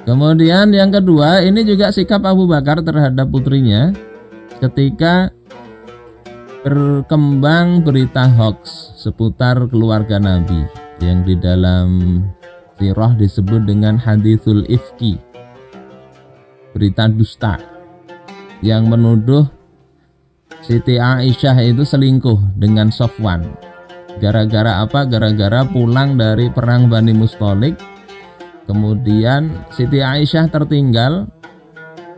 Kemudian yang kedua, ini juga sikap Abu Bakar terhadap putrinya ketika berkembang berita hoax seputar keluarga Nabi yang di dalam sirah disebut dengan haditsul ifki, berita dusta yang menuduh Siti Aisyah itu selingkuh dengan Sofwan. Gara-gara apa? Gara-gara pulang dari perang Bani Mustalik, kemudian Siti Aisyah tertinggal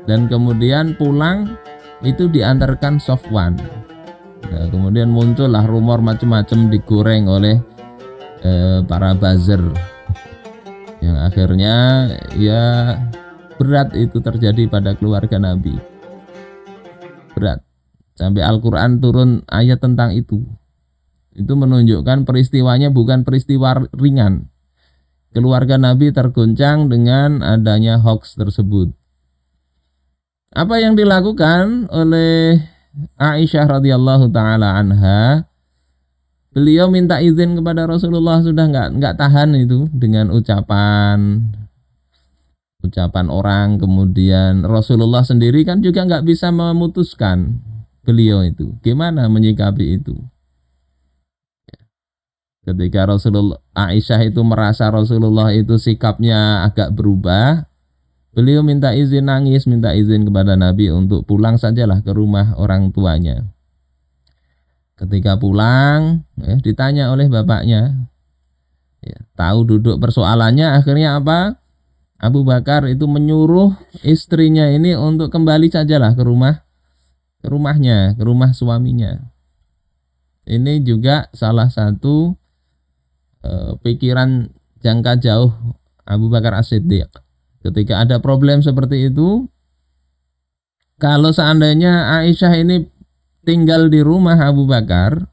dan kemudian pulang itu diantarkan Sofwan. Nah, kemudian muncullah rumor macam-macam digoreng oleh para buzzer yang akhirnya ya berat itu terjadi pada keluarga Nabi. Berat. Sampai Al-Quran turun ayat tentang itu. Itu menunjukkan peristiwanya bukan peristiwa ringan. Keluarga Nabi terguncang dengan adanya hoax tersebut. Apa yang dilakukan oleh Aisyah radhiyallahu taala anha? Beliau minta izin kepada Rasulullah, sudah nggak tahan itu dengan ucapan orang. Kemudian Rasulullah sendiri kan juga nggak bisa memutuskan beliau itu. Gimana menyikapi itu? Ketika Aisyah itu merasa Rasulullah itu sikapnya agak berubah, beliau minta izin, nangis, minta izin kepada Nabi untuk pulang sajalah ke rumah orang tuanya. Ketika pulang, ditanya oleh bapaknya, tahu duduk persoalannya, akhirnya apa? Abu Bakar itu menyuruh istrinya ini untuk kembali sajalah ke rumahnya, ke rumah suaminya. Ini juga salah satu pikiran jangka jauh Abu Bakar As-Siddiq. Ketika ada problem seperti itu, kalau seandainya Aisyah ini tinggal di rumah Abu Bakar,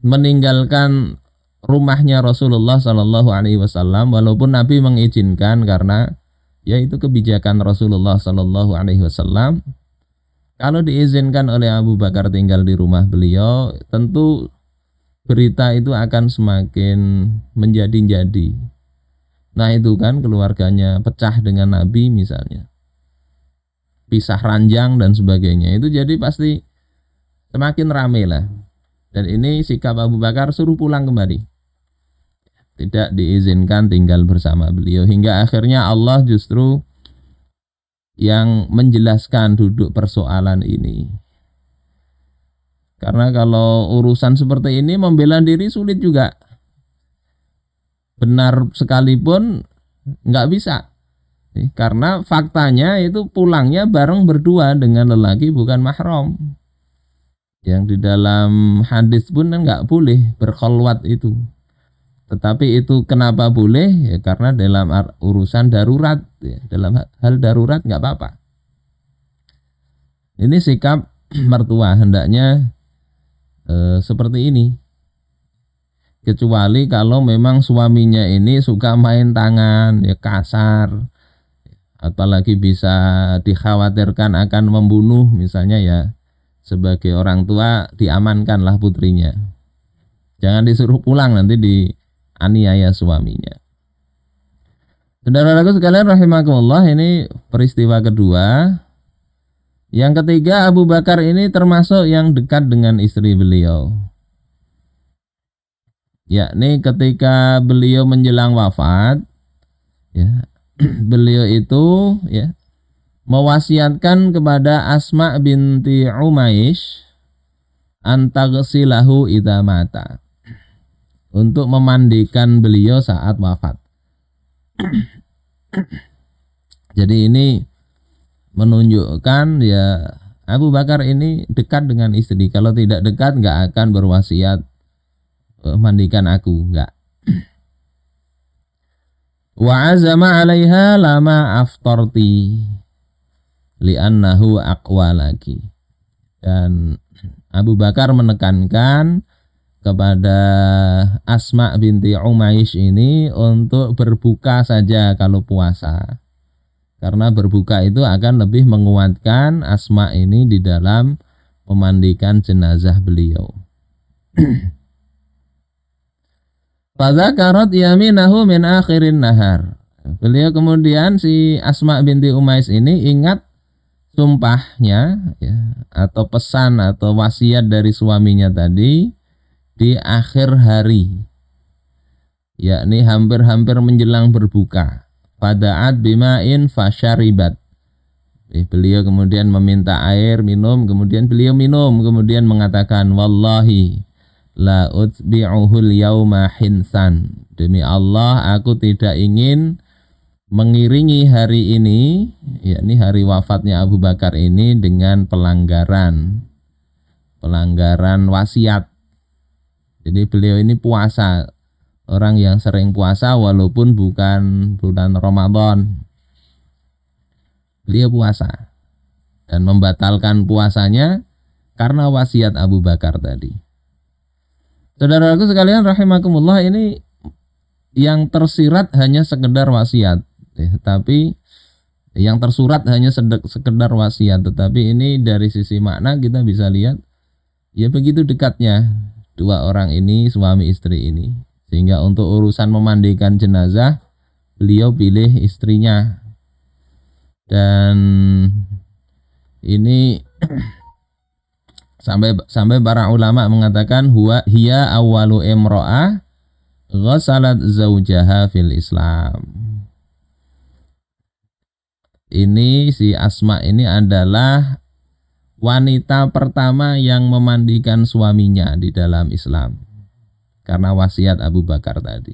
meninggalkan rumahnya Rasulullah Shallallahu Alaihi Wasallam, walaupun Nabi mengizinkan karena ya itu kebijakan Rasulullah Shallallahu Alaihi Wasallam. Kalau diizinkan oleh Abu Bakar tinggal di rumah beliau, tentu berita itu akan semakin menjadi-jadi. Nah itu kan keluarganya pecah dengan Nabi misalnya, pisah ranjang dan sebagainya, itu jadi pasti semakin ramai lah. Dan ini sikap Abu Bakar, suruh pulang kembali, tidak diizinkan tinggal bersama beliau, hingga akhirnya Allah justru yang menjelaskan duduk persoalan ini. Karena kalau urusan seperti ini membela diri sulit juga. Benar sekalipun nggak bisa. Karena faktanya itu pulangnya bareng berdua dengan lelaki bukan mahram. Yang di dalam hadis pun nggak boleh berkholwat itu. Tetapi itu kenapa boleh? Ya karena dalam urusan darurat. Ya, dalam hal darurat nggak apa-apa. Ini sikap mertua hendaknya seperti ini. Kecuali kalau memang suaminya ini suka main tangan, ya kasar, apalagi bisa dikhawatirkan akan membunuh misalnya, ya sebagai orang tua diamankanlah putrinya. Jangan disuruh pulang, nanti dianiaya suaminya. Saudara-saudaraku sekalian rahimakumullah, ini peristiwa kedua. Yang ketiga, Abu Bakar ini termasuk yang dekat dengan istri beliau. Yakni ketika beliau menjelang wafat, ya, beliau itu ya mewasiatkan kepada Asma binti Umaish antaghsilahu idza mata, untuk memandikan beliau saat wafat. Jadi ini menunjukkan ya Abu Bakar ini dekat dengan istri. Kalau tidak dekat nggak akan berwasiat mandikan aku, nggak. Wa azama 'alaiha lama aftarti li'annahu aqwa laki. Dan Abu Bakar menekankan kepada Asma binti Umaish ini untuk berbuka saja kalau puasa. Karena berbuka itu akan lebih menguatkan Asma ini di dalam memandikan jenazah beliau. Fadzakarat yaminahu min akhirin nahar. Beliau kemudian si Asma binti Umais ini ingat sumpahnya ya, atau pesan atau wasiat dari suaminya tadi di akhir hari, yakni hampir-hampir menjelang berbuka. Fada'at bima'in fasyaribat. Beliau kemudian meminta air minum, kemudian beliau minum, kemudian mengatakan wallahi la utbi'uhul yauma hinsan. Demi Allah aku tidak ingin mengiringi hari ini, yakni hari wafatnya Abu Bakar ini dengan pelanggaran wasiat. Jadi beliau ini puasa, orang yang sering puasa walaupun bukan bulan Ramadan. Beliau puasa dan membatalkan puasanya karena wasiat Abu Bakar tadi. Saudaraku sekalian rahimakumullah, ini yang tersirat hanya sekedar wasiat, tapi yang tersurat hanya sekedar wasiat, tetapi ini dari sisi makna kita bisa lihat ya begitu dekatnya dua orang ini, suami istri ini, sehingga untuk urusan memandikan jenazah beliau pilih istrinya. Dan ini sampai para ulama mengatakan hiya awwalu imra'ah ghasalat zaujaha fil Islam. Ini si Asma ini adalah wanita pertama yang memandikan suaminya di dalam Islam karena wasiat Abu Bakar tadi.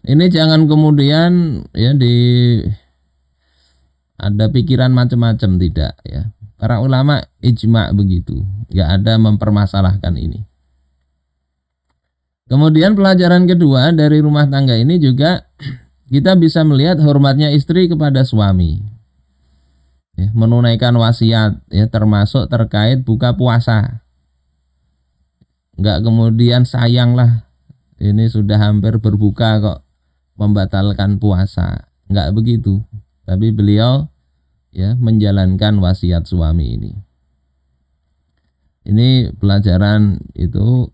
Ini jangan kemudian ya ada pikiran macam-macam, tidak ya. Para ulama ijma begitu, nggak ada mempermasalahkan ini. Kemudian pelajaran kedua dari rumah tangga ini juga kita bisa melihat hormatnya istri kepada suami, ya, menunaikan wasiat ya, termasuk terkait buka puasa. Nggak kemudian sayanglah ini sudah hampir berbuka kok membatalkan puasa, nggak begitu. Tapi beliau ya menjalankan wasiat suami ini. Ini pelajaran itu